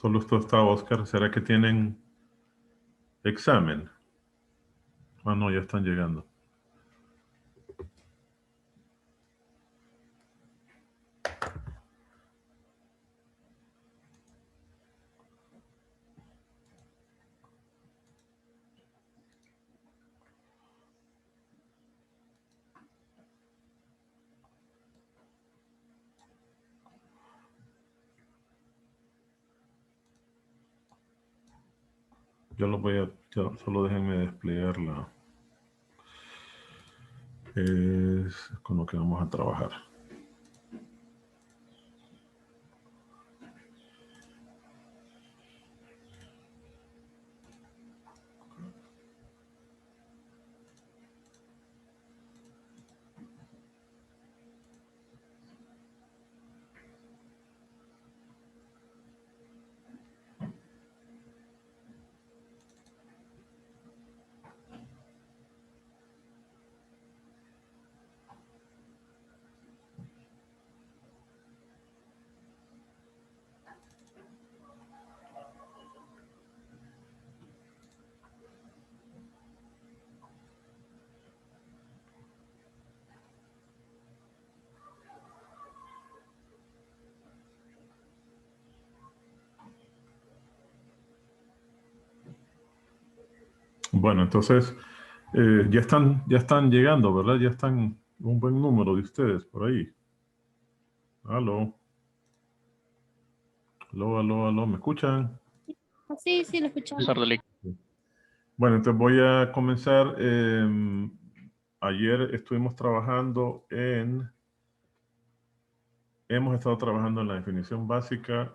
Solo esto está, Oscar. ¿Será que tienen examen? Ah, no, ya están llegando. Yo lo voy a... solo déjenme desplegarla. Es con lo que vamos a trabajar. Bueno, entonces ya están llegando, ¿verdad? Ya están un buen número de ustedes por ahí. Aló, aló, ¿me escuchan? Sí, sí, lo escuchamos. Bueno, entonces voy a comenzar. Ayer estuvimos trabajando hemos estado trabajando en la definición básica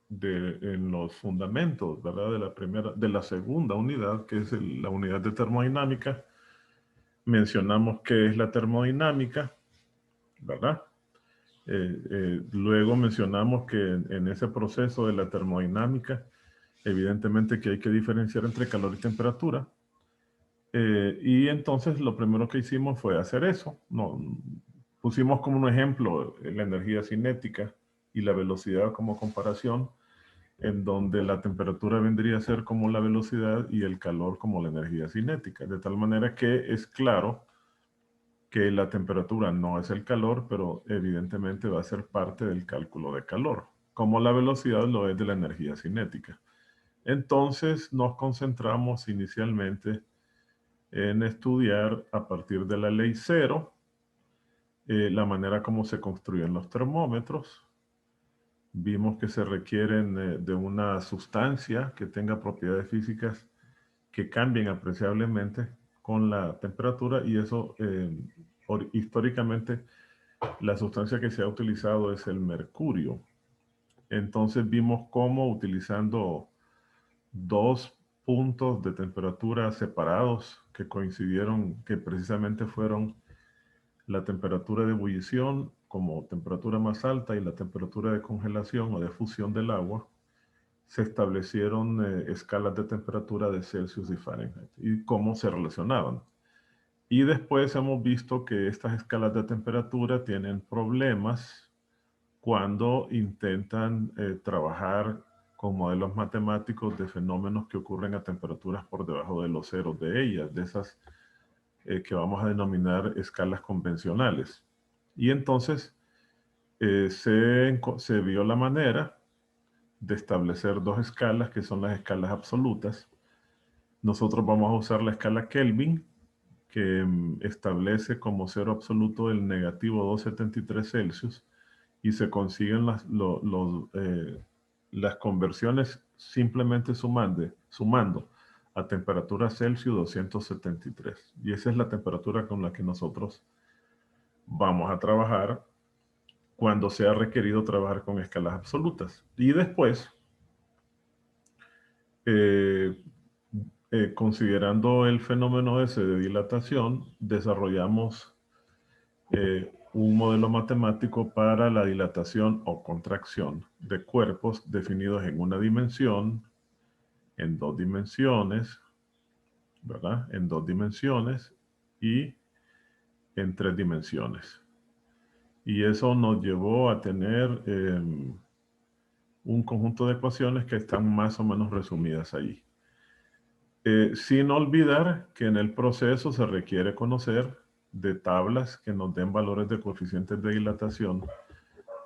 en los fundamentos, ¿verdad? De la segunda unidad, que es la unidad de termodinámica. Mencionamos qué es la termodinámica, ¿verdad? Luego mencionamos que en ese proceso de la termodinámica, evidentemente que hay que diferenciar entre calor y temperatura. Y entonces lo primero que hicimos fue hacer eso. Pusimos como un ejemplo la energía cinética y la velocidad como comparación, en donde la temperatura vendría a ser como la velocidad y el calor como la energía cinética. De tal manera que es claro que la temperatura no es el calor, pero evidentemente va a ser parte del cálculo de calor, como la velocidad lo es de la energía cinética. Entonces nos concentramos inicialmente en estudiar a partir de la ley cero, la manera como se construyen los termómetros. Vimos que se requieren de una sustancia que tenga propiedades físicas que cambien apreciablemente con la temperatura, y eso históricamente la sustancia que se ha utilizado es el mercurio. Entonces vimos cómo utilizando dos puntos de temperatura separados que coincidieron, que precisamente fueron la temperatura de ebullición como temperatura más alta y la temperatura de congelación o de fusión del agua, se establecieron escalas de temperatura de Celsius y Fahrenheit y cómo se relacionaban. Y después hemos visto que estas escalas de temperatura tienen problemas cuando intentan trabajar con modelos matemáticos de fenómenos que ocurren a temperaturas por debajo de los ceros de ellas, de esas que vamos a denominar escalas convencionales. Y entonces se vio la manera de establecer dos escalas que son las escalas absolutas. Nosotros vamos a usar la escala Kelvin, que establece como cero absoluto el negativo 273 Celsius, y se consiguen las conversiones simplemente sumando a temperatura Celsius 273. Y esa es la temperatura con la que nosotros vamos a trabajar cuando sea requerido trabajar con escalas absolutas. Y después, considerando el fenómeno ese de dilatación, desarrollamos un modelo matemático para la dilatación o contracción de cuerpos definidos en una dimensión, en dos dimensiones, ¿verdad? En dos dimensiones y en tres dimensiones. Y eso nos llevó a tener un conjunto de ecuaciones que están más o menos resumidas ahí. Sin olvidar que en el proceso se requiere conocer de tablas que nos den valores de coeficientes de dilatación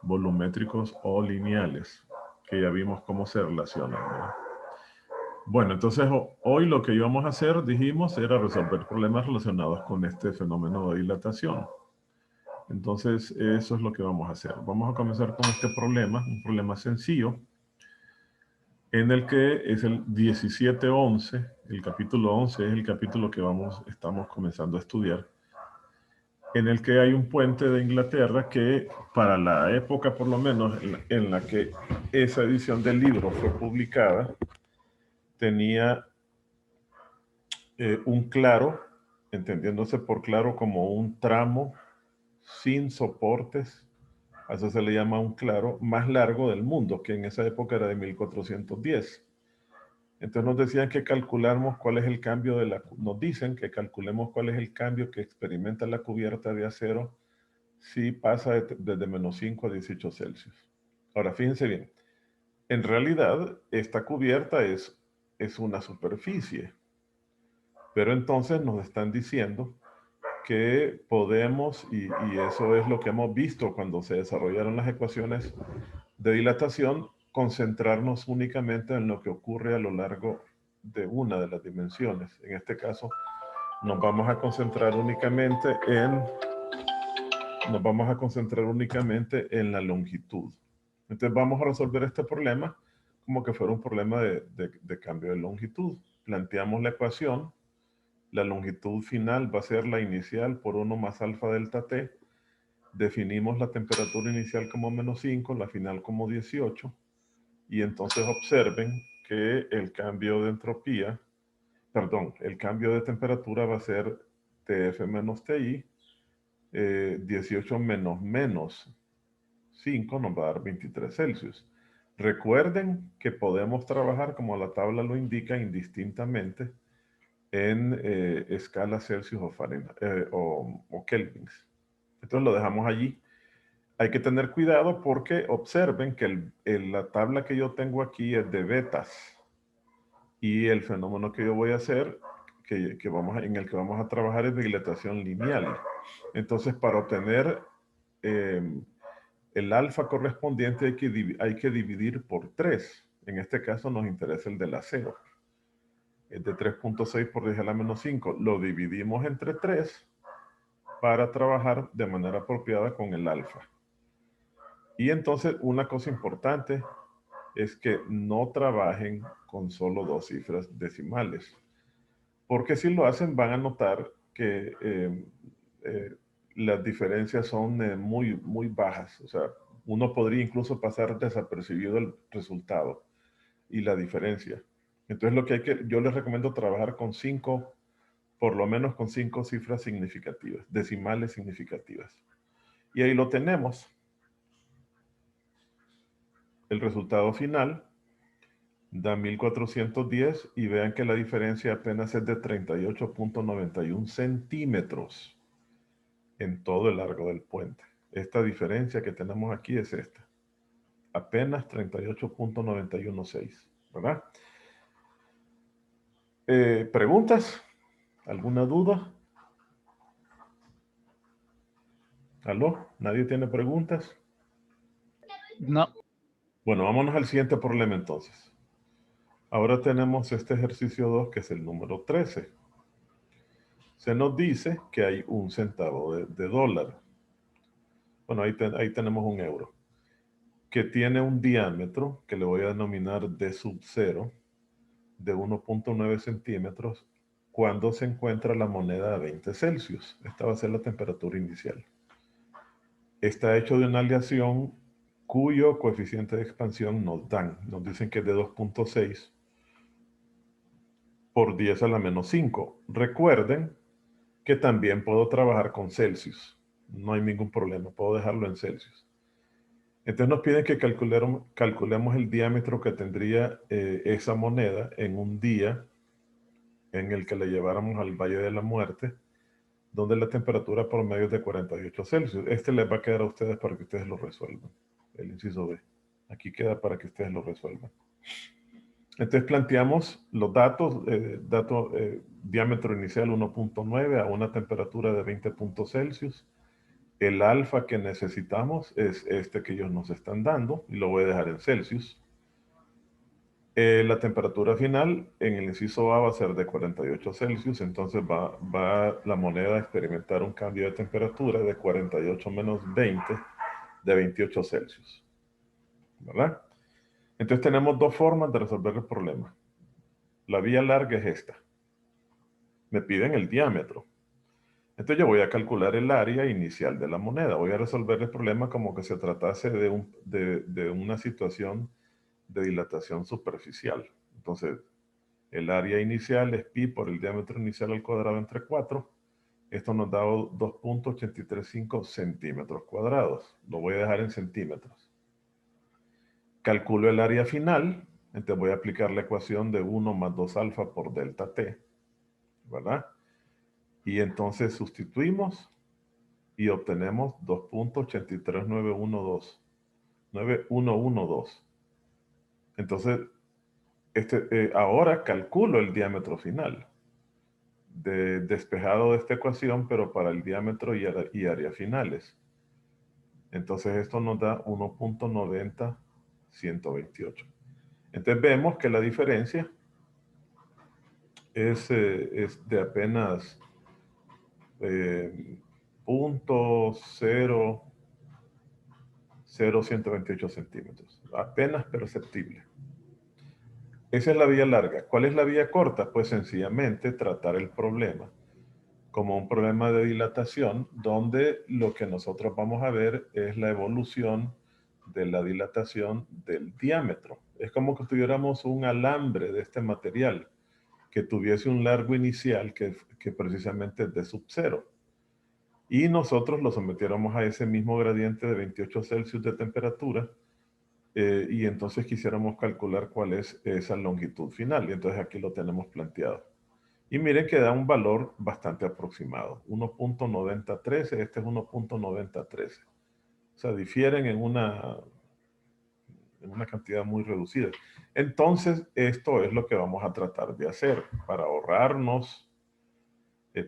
volumétricos o lineales, que ya vimos cómo se relacionan, ¿verdad? Bueno, entonces hoy lo que íbamos a hacer, dijimos, era resolver problemas relacionados con este fenómeno de dilatación. Entonces, eso es lo que vamos a hacer. Vamos a comenzar con este problema, un problema sencillo, en el que es el 1711, el capítulo 11 es el capítulo que estamos comenzando a estudiar, en el que hay un puente de Inglaterra que para la época, por lo menos en la que esa edición del libro fue publicada, tenía un claro, entendiéndose por claro como un tramo sin soportes, a eso se le llama un claro, más largo del mundo, que en esa época era de 1410. Entonces nos decían que calculáramos cuál es el cambio nos dicen que calculemos cuál es el cambio que experimenta la cubierta de acero si pasa desde menos 5 a 18 Celsius. Ahora, fíjense bien, en realidad esta cubierta es una superficie, pero entonces nos están diciendo que podemos, y eso es lo que hemos visto cuando se desarrollaron las ecuaciones de dilatación, concentrarnos únicamente en lo que ocurre a lo largo de una de las dimensiones. En este caso, nos vamos a concentrar únicamente en la longitud. Entonces vamos a resolver este problema como que fuera un problema de cambio de longitud. Planteamos la ecuación. La longitud final va a ser la inicial por 1 más alfa delta t. Definimos la temperatura inicial como menos 5, la final como 18. Y entonces observen que el cambio de entropía, el cambio de temperatura va a ser TF menos TI. 18 menos 5 nos va a dar 23 Celsius. Recuerden que podemos trabajar, como la tabla lo indica, indistintamente en escala Celsius o Fahrenheit o Kelvins. Entonces lo dejamos allí. Hay que tener cuidado porque observen que la tabla que yo tengo aquí es de betas y el fenómeno que yo voy a hacer, en el que vamos a trabajar es de dilatación lineal. Entonces, para obtener el alfa correspondiente hay que dividir por 3. En este caso nos interesa el del acero. Es de 3.6 por 10 a la menos 5. Lo dividimos entre 3 para trabajar de manera apropiada con el alfa. Y entonces una cosa importante es que no trabajen con solo 2 cifras decimales. Porque si lo hacen van a notar que las diferencias son muy, muy bajas. O sea, uno podría incluso pasar desapercibido el resultado y la diferencia. Entonces yo les recomiendo trabajar con 5, por lo menos con 5 cifras significativas, decimales significativas. Y ahí lo tenemos. El resultado final da 1410 y vean que la diferencia apenas es de 38.91 centímetros en todo el largo del puente. Esta diferencia que tenemos aquí es esta. Apenas 38.916, ¿verdad? ¿Preguntas? ¿Alguna duda? ¿Aló? ¿Nadie tiene preguntas? No. Bueno, vámonos al siguiente problema entonces. Ahora tenemos este ejercicio 2 que es el número 13. Se nos dice que hay 1 centavo de dólar. Bueno, ahí tenemos 1 euro. Que tiene un diámetro que le voy a denominar D sub 0 de 1.9 centímetros cuando se encuentra la moneda a 20 Celsius. Esta va a ser la temperatura inicial. Está hecho de una aleación cuyo coeficiente de expansión nos dicen que es de 2.6 por 10 a la menos 5. Recuerden que también puedo trabajar con Celsius. No hay ningún problema, puedo dejarlo en Celsius. Entonces nos piden que calculemos el diámetro que tendría esa moneda en un día en el que la lleváramos al Valle de la Muerte, donde la temperatura promedio es de 48 Celsius. Este les va a quedar a ustedes para que ustedes lo resuelvan. El inciso B. Aquí queda para que ustedes lo resuelvan. Entonces planteamos los datos, diámetro inicial 1.9 a una temperatura de 20 puntos Celsius. El alfa que necesitamos es este que ellos nos están dando y lo voy a dejar en Celsius. La temperatura final en el inciso A va a ser de 48 Celsius, entonces va la moneda a experimentar un cambio de temperatura de 48 menos 20 de 28 Celsius. ¿Verdad? Entonces tenemos dos formas de resolver el problema. La vía larga es esta. Me piden el diámetro. Entonces yo voy a calcular el área inicial de la moneda. Voy a resolver el problema como que se tratase de una situación de dilatación superficial. Entonces, el área inicial es pi por el diámetro inicial al cuadrado entre 4. Esto nos da 2.835 centímetros cuadrados. Lo voy a dejar en centímetros. Calculo el área final. Entonces voy a aplicar la ecuación de 1 más 2 alfa por delta t. ¿Verdad? Y entonces sustituimos y obtenemos 2.83912. 9112. Entonces, ahora calculo el diámetro final despejado de esta ecuación, pero para el diámetro y área finales. Entonces esto nos da 1.90128. Entonces vemos que la diferencia es de apenas 0.00128 centímetros. Apenas perceptible. Esa es la vía larga. ¿Cuál es la vía corta? Pues sencillamente tratar el problema como un problema de dilatación, donde lo que nosotros vamos a ver es la evolución de la dilatación del diámetro. Es como que tuviéramos un alambre de este material que tuviese un largo inicial que precisamente es de sub cero. Y nosotros lo sometiéramos a ese mismo gradiente de 28 Celsius de temperatura, y entonces quisiéramos calcular cuál es esa longitud final. Y entonces aquí lo tenemos planteado. Y miren que da un valor bastante aproximado. 1.9013, este es 1.9013. O sea, difieren en una cantidad muy reducida. Entonces, esto es lo que vamos a tratar de hacer. Para ahorrarnos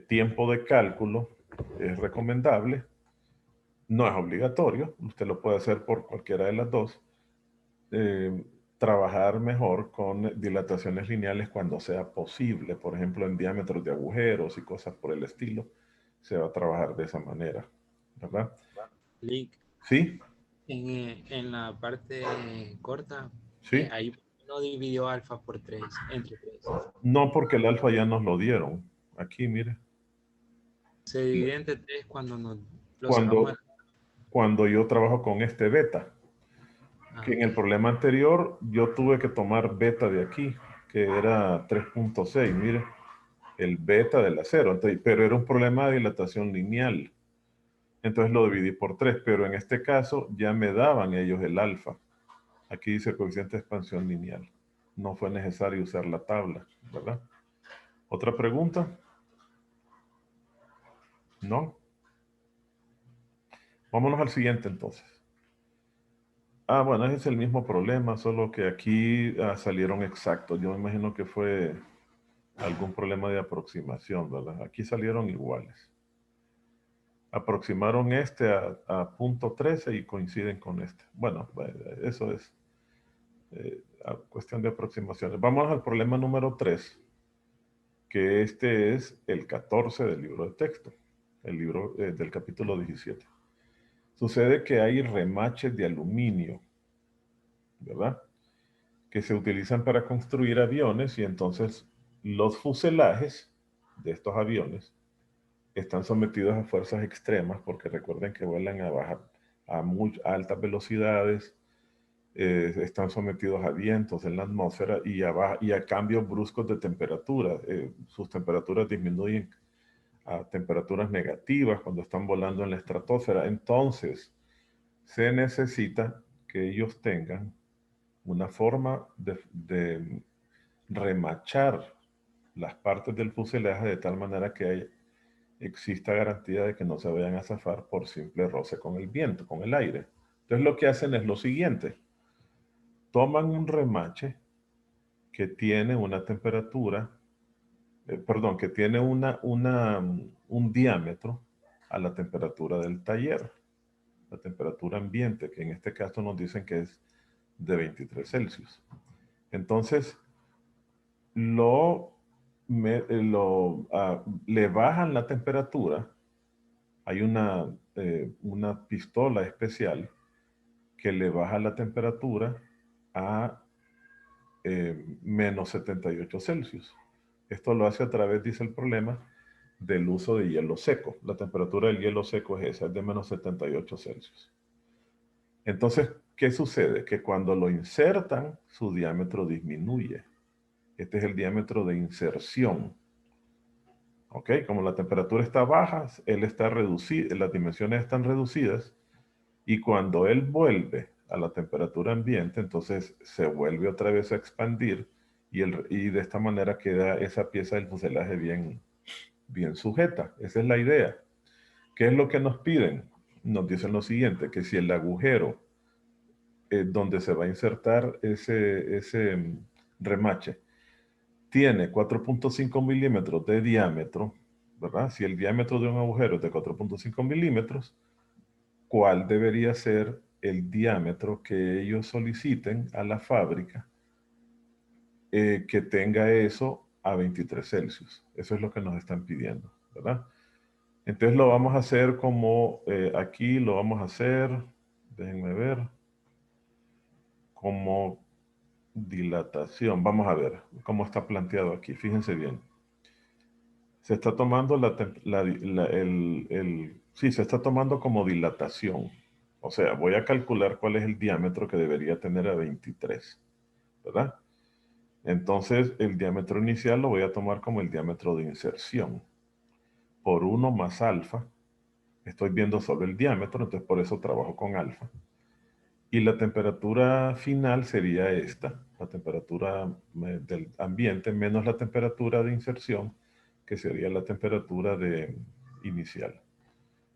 tiempo de cálculo, es recomendable. No es obligatorio. Usted lo puede hacer por cualquiera de las dos. Trabajar mejor con dilataciones lineales cuando sea posible, por ejemplo en diámetros de agujeros y cosas por el estilo, se va a trabajar de esa manera, ¿verdad? Link, ¿Sí? en la parte corta, ¿Sí? ahí no dividió alfa por 3, entre 3. No, porque el alfa ya nos lo dieron. Aquí, mire. Se divide entre 3 cuando lo Cuando, sacamos. cuando yo trabajo con este beta, que en el problema anterior yo tuve que tomar beta de aquí, que era 3.6, mire, el beta del acero, entonces, pero era un problema de dilatación lineal. Entonces lo dividí por 3, pero en este caso ya me daban ellos el alfa. Aquí dice coeficiente de expansión lineal. No fue necesario usar la tabla, ¿verdad? ¿Otra pregunta? ¿No? Vámonos al siguiente entonces. Bueno, ese es el mismo problema, solo que aquí salieron exactos. Yo me imagino que fue algún problema de aproximación, ¿verdad? Aquí salieron iguales. Aproximaron este a punto 13 y coinciden con este. Bueno, eso es cuestión de aproximaciones. Vamos al problema número 3, que este es el 14 del libro de texto, el libro del capítulo 17. Sucede que hay remaches de aluminio, ¿verdad? Que se utilizan para construir aviones y entonces los fuselajes de estos aviones están sometidos a fuerzas extremas porque recuerden que vuelan a altas velocidades, están sometidos a vientos en la atmósfera y a cambios bruscos de temperatura. Sus temperaturas disminuyen a temperaturas negativas cuando están volando en la estratosfera. Entonces, se necesita que ellos tengan una forma de remachar las partes del fuselaje de tal manera que exista garantía de que no se vayan a zafar por simple roce con el viento, con el aire. Entonces lo que hacen es lo siguiente. toman un remache que tiene una temperatura, perdón, que tiene un diámetro a la temperatura del taller, la temperatura ambiente, que en este caso nos dicen que es de 23 Celsius. Entonces, le bajan la temperatura. Hay una pistola especial que le baja la temperatura a menos 78 Celsius. Esto lo hace a través, dice el problema, del uso de hielo seco. La temperatura del hielo seco es esa, es de menos 78 Celsius. Entonces, ¿qué sucede? Que cuando lo insertan, su diámetro disminuye. Este es el diámetro de inserción. ¿Ok? Como la temperatura está baja, él está reducido, las dimensiones están reducidas, y cuando él vuelve a la temperatura ambiente, entonces se vuelve otra vez a expandir, y de esta manera queda esa pieza del fuselaje bien sujeta. Esa es la idea. ¿Qué es lo que nos piden? Nos dicen lo siguiente, que si el agujero donde se va a insertar ese remache tiene 4.5 milímetros de diámetro, ¿verdad? Si el diámetro de un agujero es de 4.5 milímetros, ¿cuál debería ser el diámetro que ellos soliciten a la fábrica que tenga eso a 23 Celsius? Eso es lo que nos están pidiendo, ¿verdad? Entonces lo vamos a hacer como aquí lo vamos a hacer, déjenme ver, como dilatación. Vamos a ver cómo está planteado aquí. Fíjense bien. Se está tomando se está tomando como dilatación. O sea, voy a calcular cuál es el diámetro que debería tener a 23, ¿verdad? Entonces, el diámetro inicial lo voy a tomar como el diámetro de inserción. Por 1 más alfa. Estoy viendo solo el diámetro, entonces por eso trabajo con alfa. Y la temperatura final sería esta, la temperatura del ambiente menos la temperatura de inserción, que sería la temperatura inicial.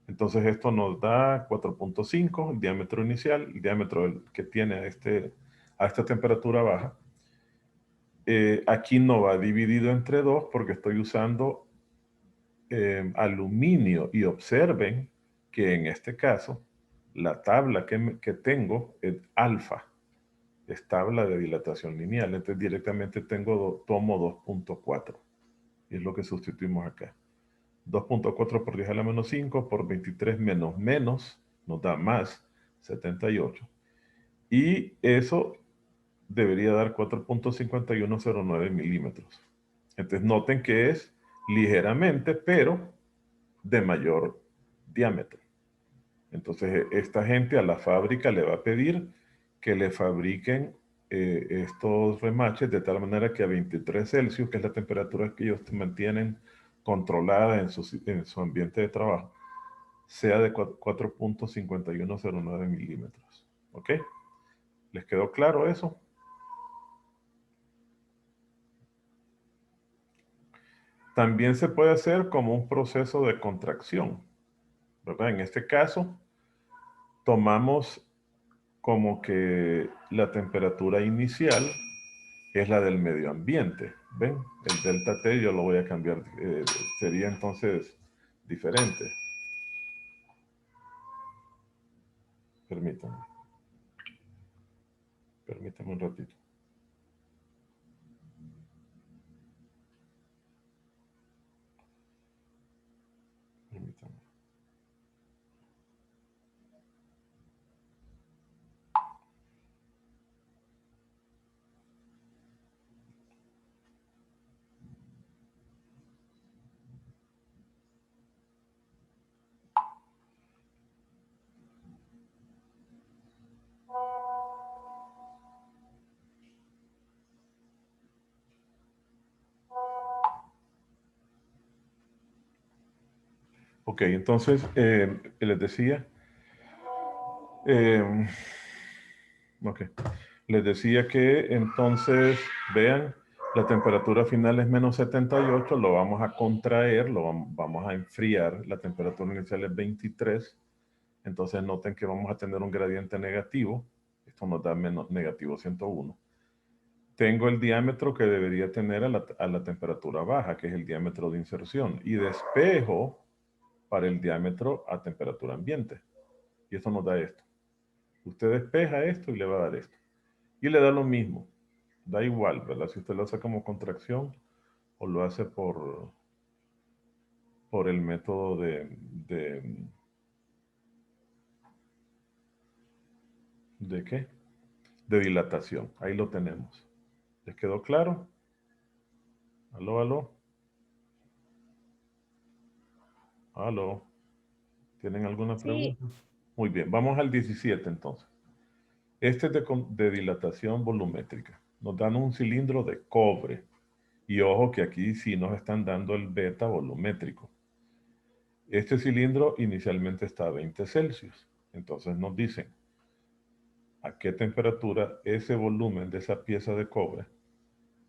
Entonces esto nos da 4.5, el diámetro inicial, el diámetro que tiene a esta temperatura baja. Aquí no va dividido entre 2 porque estoy usando aluminio, y observen que en este caso la tabla que tengo es alfa, es tabla de dilatación lineal, entonces directamente tomo 2.4 y es lo que sustituimos acá. 2.4 por 10 a la menos 5 por 23 menos menos nos da más 78, y eso debería dar 4.5109 milímetros. Entonces noten que es ligeramente, pero de mayor diámetro. Entonces esta gente a la fábrica le va a pedir que le fabriquen estos remaches de tal manera que a 23 Celsius, que es la temperatura que ellos mantienen controlada en su ambiente de trabajo, sea de 4.5109 milímetros. ¿Ok? ¿Les quedó claro eso? También se puede hacer como un proceso de contracción, ¿verdad? En este caso, tomamos como que la temperatura inicial es la del medio ambiente. ¿Ven? El delta T yo lo voy a cambiar, sería entonces diferente. Permítanme. Permítanme un ratito. Permítanme. Ok, entonces les decía, ok, les decía que entonces, vean, la temperatura final es menos 78, lo vamos a contraer, vamos a enfriar, la temperatura inicial es 23, entonces noten que vamos a tener un gradiente negativo, Esto nos da menos negativo 101. Tengo el diámetro que debería tener a la temperatura baja, que es el diámetro de inserción. Y despejo para el diámetro a temperatura ambiente. Y esto nos da esto. Usted despeja esto y le va a dar esto. Y le da lo mismo. Da igual, ¿verdad? Si usted lo hace como contracción o lo hace por el método ¿de qué? De dilatación. Ahí lo tenemos. ¿Les quedó claro? ¿Aló, aló? ¿Aló? ¿Tienen alguna Sí, pregunta? Muy bien, vamos al 17 entonces. Este es de dilatación volumétrica. Nos dan un cilindro de cobre. Y ojo que aquí sí nos están dando el beta volumétrico. Este cilindro inicialmente está a 20 Celsius. Entonces nos dicen a qué temperatura ese volumen de esa pieza de cobre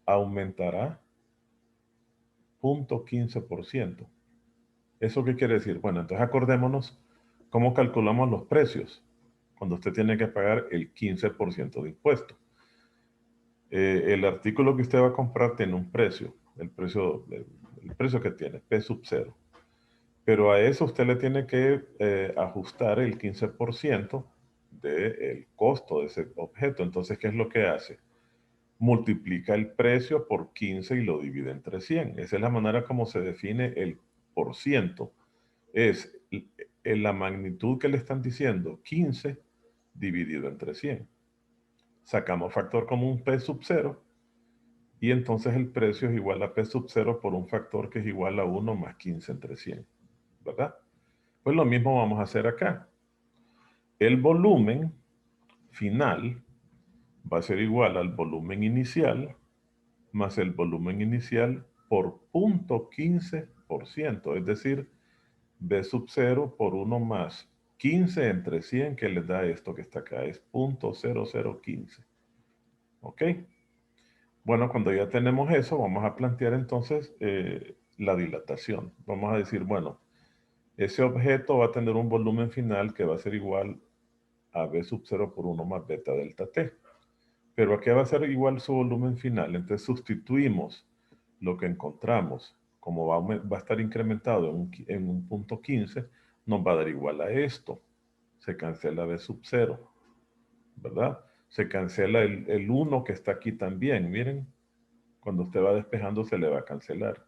aumentará 0.15%. ¿Eso qué quiere decir? Bueno, entonces acordémonos cómo calculamos los precios cuando usted tiene que pagar el 15% de impuesto. El artículo que usted va a comprar tiene un precio, el precio que tiene, P sub 0. Pero a eso usted le tiene que ajustar el 15% del costo de ese objeto. Entonces, ¿qué es lo que hace? Multiplica el precio por 15 y lo divide entre 100. Esa es la manera como se define el por ciento. Es la magnitud que le están diciendo, 15 dividido entre 100. Sacamos factor común P sub 0 y entonces el precio es igual a P sub 0 por un factor que es igual a 1 más 15 entre 100. ¿Verdad? Pues lo mismo vamos a hacer acá. El volumen final va a ser igual al volumen inicial más el volumen inicial por 0.15%, es decir, B sub 0 por 1 más 15 entre 100, que les da esto que está acá, es 0.0015. ¿Ok? Bueno, cuando ya tenemos eso, vamos a plantear entonces la dilatación. Vamos a decir, bueno, ese objeto va a tener un volumen final que va a ser igual a B sub 0 por 1 más beta delta T. Pero aquí va a ser igual su volumen final. Entonces sustituimos lo que encontramos, como va a estar incrementado en un punto 15, nos va a dar igual a esto. Se cancela B sub 0, ¿verdad? Se cancela el 1 que está aquí también. Miren, cuando usted va despejando se le va a cancelar.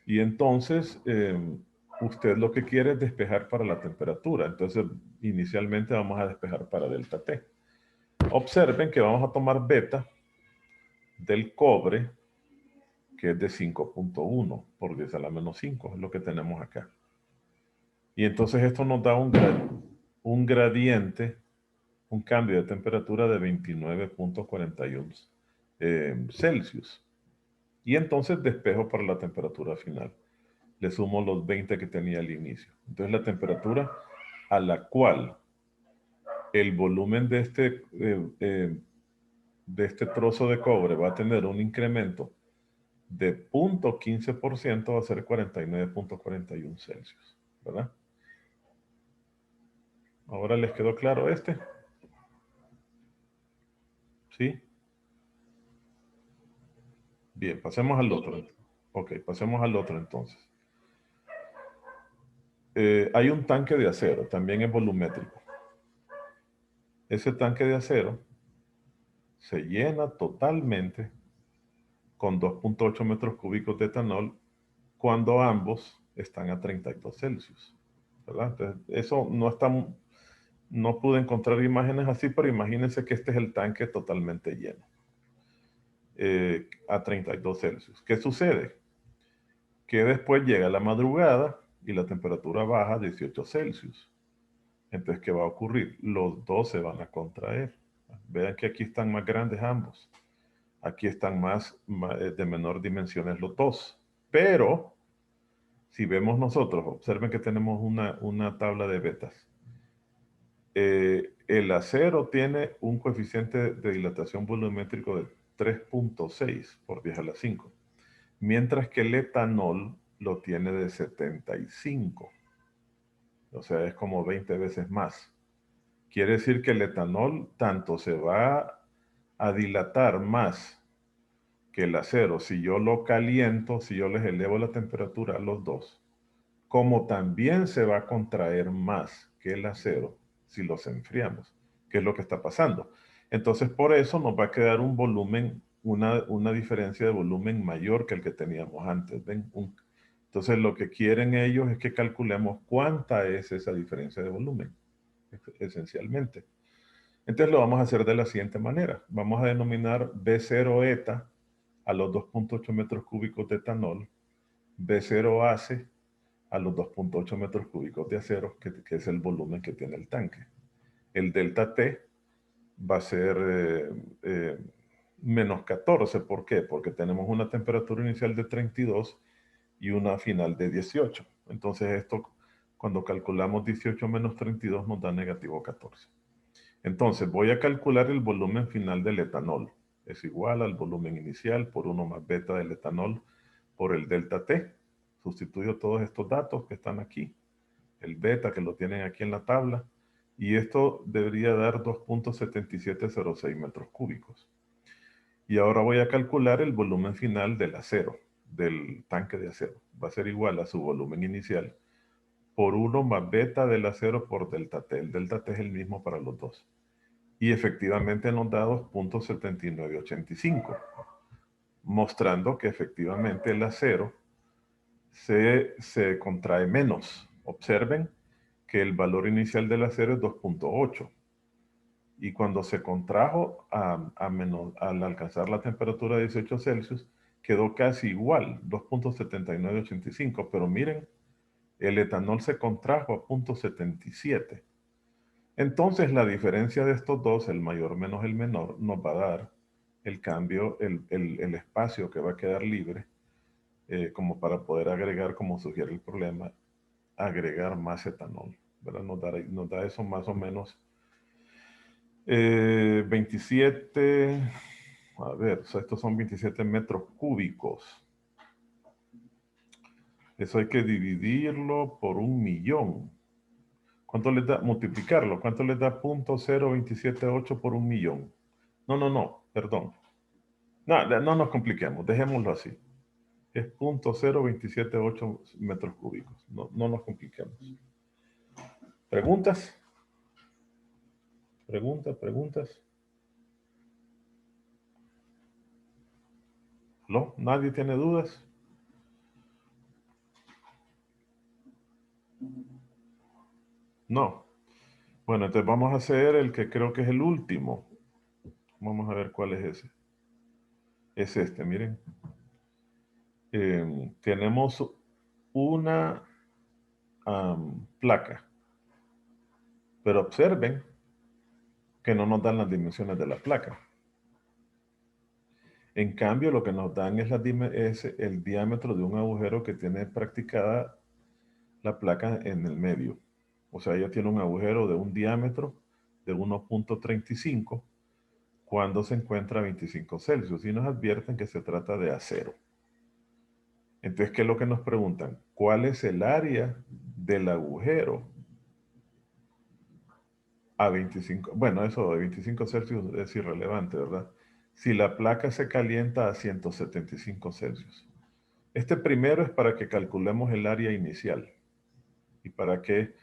Y entonces, usted lo que quiere es despejar para la temperatura. Entonces, inicialmente vamos a despejar para delta T. Observen que vamos a tomar beta del cobre, que es de 5.1 por 10 a la menos 5, es lo que tenemos acá. Y entonces esto nos da un gradiente, un cambio de temperatura de 29.41 Celsius. Y entonces despejo para la temperatura final. Le sumo los 20 que tenía al inicio. Entonces la temperatura a la cual el volumen de este trozo de cobre va a tener un incremento de 0.15%, va a ser 49.41 Celsius, ¿verdad? ¿Ahora les quedó claro este? ¿Sí? Bien, pasemos al otro. Ok, pasemos al otro entonces. Hay un tanque de acero, también es volumétrico. Ese tanque de acero se llena totalmente con 2.8 metros cúbicos de etanol cuando ambos están a 32 Celsius, ¿verdad? Entonces, eso no pude encontrar imágenes así, pero imagínense que este es el tanque totalmente lleno, a 32 Celsius. ¿Qué sucede? Que después llega la madrugada y la temperatura baja a 18 Celsius. Entonces, ¿qué va a ocurrir? Los dos se van a contraer. Vean que aquí están más grandes ambos. Aquí están de menor dimensiones los dos. Pero, si vemos nosotros, observen que tenemos una tabla de betas. El acero tiene un coeficiente de dilatación volumétrico de 3.6 por 10 a la 5. Mientras que el etanol lo tiene de 75. O sea, es como 20 veces más. Quiere decir que el etanol tanto se va a dilatar más que el acero si yo lo caliento, si yo les elevo la temperatura a los dos, como también se va a contraer más que el acero si los enfriamos, que es lo que está pasando. Entonces, por eso nos va a quedar un volumen, una diferencia de volumen mayor que el que teníamos antes. ¿Ven? Entonces, lo que quieren ellos es que calculemos cuánta es esa diferencia de volumen, esencialmente. Entonces, lo vamos a hacer de la siguiente manera. Vamos a denominar B0 eta a los 2.8 metros cúbicos de etanol, B0 ace a los 2.8 metros cúbicos de acero, que es el volumen que tiene el tanque. El delta T va a ser menos 14. ¿Por qué? Porque tenemos una temperatura inicial de 32 y una final de 18. Entonces esto, cuando calculamos 18 menos 32, nos da negativo 14. Entonces voy a calcular el volumen final del etanol. Es igual al volumen inicial por 1 más beta del etanol por el delta T. Sustituyo todos estos datos que están aquí. El beta que lo tienen aquí en la tabla. Y esto debería dar 2.7706 metros cúbicos. Y ahora voy a calcular el volumen final del acero, del tanque de acero. Va a ser igual a su volumen inicial por 1 más beta del acero por delta T. El delta T es el mismo para los dos. Y efectivamente nos da 2.7985, mostrando que efectivamente el acero se contrae menos. Observen que el valor inicial del acero es 2.8. Y cuando se contrajo al alcanzar la temperatura de 18 Celsius, quedó casi igual, 2.7985. Pero miren, el etanol se contrajo a 0.77. Entonces la diferencia de estos dos, el mayor menos el menor, nos va a dar el cambio, el espacio que va a quedar libre, como para poder agregar, como sugiere el problema, agregar más etanol, ¿verdad? Nos da eso más o menos 27, a ver, o sea, estos son 27 metros cúbicos. Eso hay que dividirlo por 1.000.000. ¿Cuánto les da? Multiplicarlo. ¿Cuánto les da 0.0278 por 1.000.000? No, perdón. No nos compliquemos, dejémoslo así. Es 0.0278 metros cúbicos. No nos compliquemos. ¿Preguntas? ¿Preguntas? ¿No? ¿Nadie tiene dudas? No. Bueno, entonces vamos a hacer el que creo que es el último. Vamos a ver cuál es ese. Es este, miren. Tenemos una placa. Pero observen que no nos dan las dimensiones de la placa. En cambio, lo que nos dan es el diámetro de un agujero que tiene practicada la placa en el medio. O sea, ella tiene un agujero de un diámetro de 1.35 cuando se encuentra a 25 Celsius y nos advierten que se trata de acero. Entonces, ¿qué es lo que nos preguntan? ¿Cuál es el área del agujero a 25? Bueno, eso de 25 Celsius es irrelevante, ¿verdad? Si la placa se calienta a 175 Celsius. Este primero es para que calculemos el área inicial y para que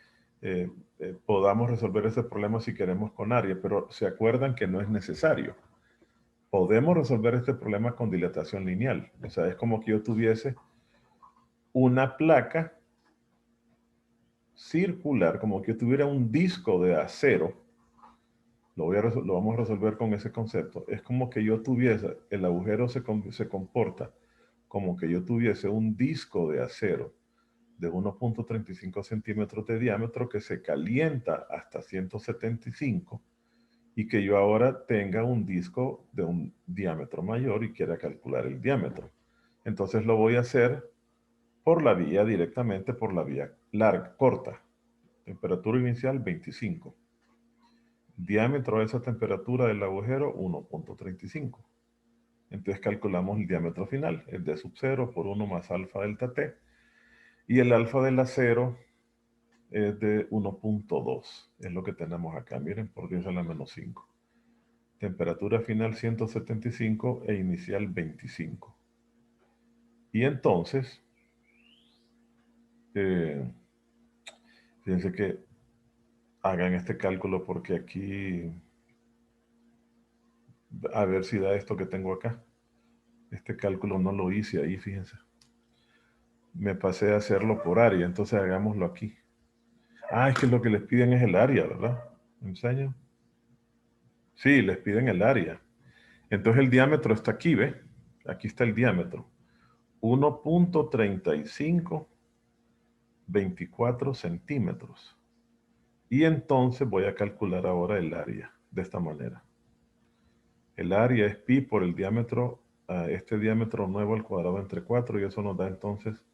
podamos resolver ese problema si queremos con área, pero se acuerdan que no es necesario. Podemos resolver este problema con dilatación lineal. O sea, es como que yo tuviese una placa circular, como que yo tuviera un disco de acero. Lo vamos a resolver con ese concepto. Es como que yo tuviese, el agujero se comporta como que yo tuviese un disco de acero de 1.35 centímetros de diámetro que se calienta hasta 175 y que yo ahora tenga un disco de un diámetro mayor y quiera calcular el diámetro. Entonces lo voy a hacer directamente por la vía larga, corta. Temperatura inicial 25. Diámetro de esa temperatura del agujero 1.35. Entonces calculamos el diámetro final, el D sub 0 por 1 más alfa delta T. Y el alfa del acero es de 1.2. Es lo que tenemos acá. Miren, por 10 a la menos 5. Temperatura final 175 e inicial 25. Y entonces, fíjense que hagan este cálculo porque aquí, a ver si da esto que tengo acá. Este cálculo no lo hice ahí, fíjense. Me pasé a hacerlo por área, entonces hagámoslo aquí. Ah, es que lo que les piden es el área, ¿verdad? ¿Me enseño? Sí, les piden el área. Entonces el diámetro está aquí, ¿ve? Aquí está el diámetro. 1.3524 centímetros. Y entonces voy a calcular ahora el área de esta manera. El área es pi por el diámetro, este diámetro nuevo al cuadrado entre 4 y eso nos da entonces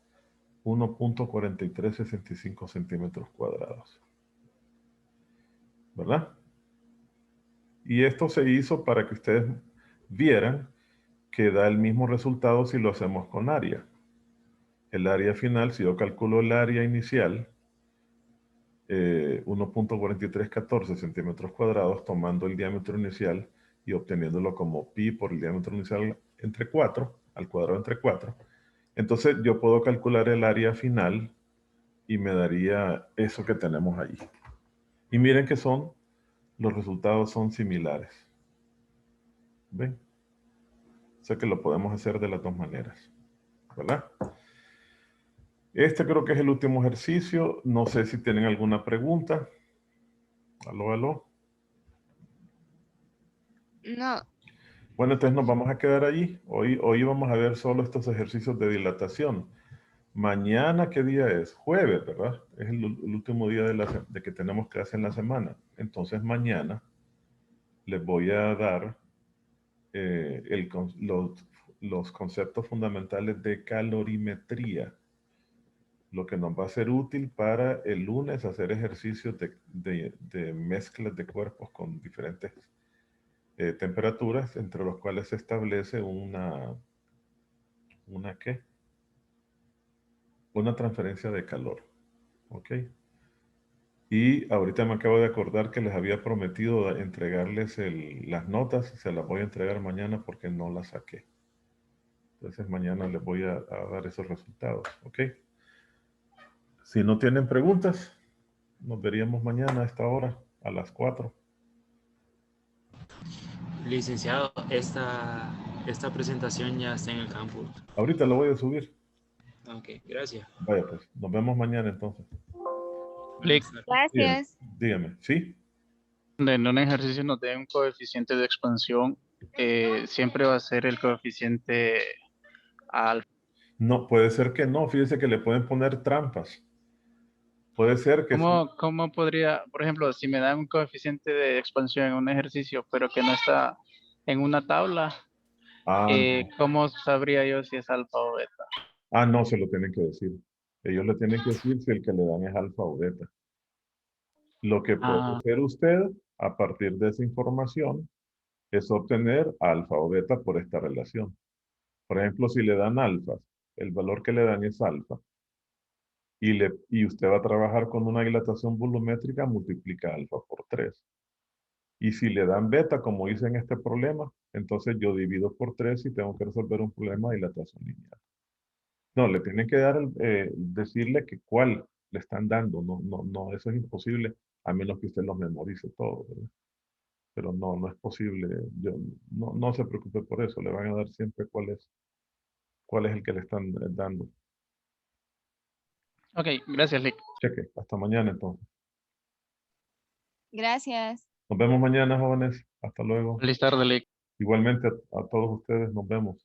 1.4365 centímetros cuadrados. ¿Verdad? Y esto se hizo para que ustedes vieran que da el mismo resultado si lo hacemos con área. El área final, si yo calculo el área inicial, 1.4314 centímetros cuadrados, tomando el diámetro inicial y obteniéndolo como pi por el diámetro inicial entre 4, al cuadrado entre 4. Entonces yo puedo calcular el área final y me daría eso que tenemos ahí. Y miren que los resultados son similares. ¿Ven? O sea que lo podemos hacer de las dos maneras, ¿verdad? Este creo que es el último ejercicio. No sé si tienen alguna pregunta. Aló, aló. No, Bueno, entonces nos vamos a quedar allí. Hoy vamos a ver solo estos ejercicios de dilatación. Mañana, ¿qué día es? Jueves, ¿verdad? Es el último día de que tenemos clase en la semana. Entonces mañana les voy a dar los conceptos fundamentales de calorimetría, lo que nos va a ser útil para el lunes hacer ejercicios de mezclas de cuerpos con diferentes temperaturas, entre los cuales se establece ¿una qué? Una transferencia de calor, ¿ok? Y ahorita me acabo de acordar que les había prometido entregarles las notas, se las voy a entregar mañana porque no las saqué. Entonces mañana les voy a dar esos resultados, ¿ok? Si no tienen preguntas, nos veríamos mañana a esta hora, a las 4. Licenciado, esta presentación ya está en el campus. Ahorita lo voy a subir. Ok, gracias. Vaya pues, nos vemos mañana entonces. Lick, Dígame, gracias. dígame, ¿sí? en un ejercicio nos dé un coeficiente de expansión, siempre va a ser el coeficiente alfa. No, puede ser que no, fíjese que le pueden poner trampas. Puede ser que sí. ¿Cómo podría, por ejemplo, si me dan un coeficiente de expansión en un ejercicio, pero que no está en una tabla, No. ¿cómo sabría yo si es alfa o beta? No, se lo tienen que decir. Ellos le tienen que decir si el que le dan es alfa o beta. Lo que puede Ah, hacer usted a partir de esa información es obtener alfa o beta por esta relación. Por ejemplo, si le dan alfa, el valor que le dan es alfa, y usted va a trabajar con una dilatación volumétrica, multiplica alfa por 3. Y si le dan beta, como hice en este problema, entonces yo divido por 3 y tengo que resolver un problema de dilatación lineal. No, le tienen que dar, decirle que cuál le están dando. No, eso es imposible, a menos que usted lo memorice todo, ¿verdad? Pero no es posible. No se preocupe por eso, le van a dar siempre cuál es el que le están dando. ok, gracias, Lick. Cheque, hasta mañana entonces. Gracias. Nos vemos mañana, jóvenes. Hasta luego. Feliz tarde, Lick. Igualmente a todos ustedes, nos vemos.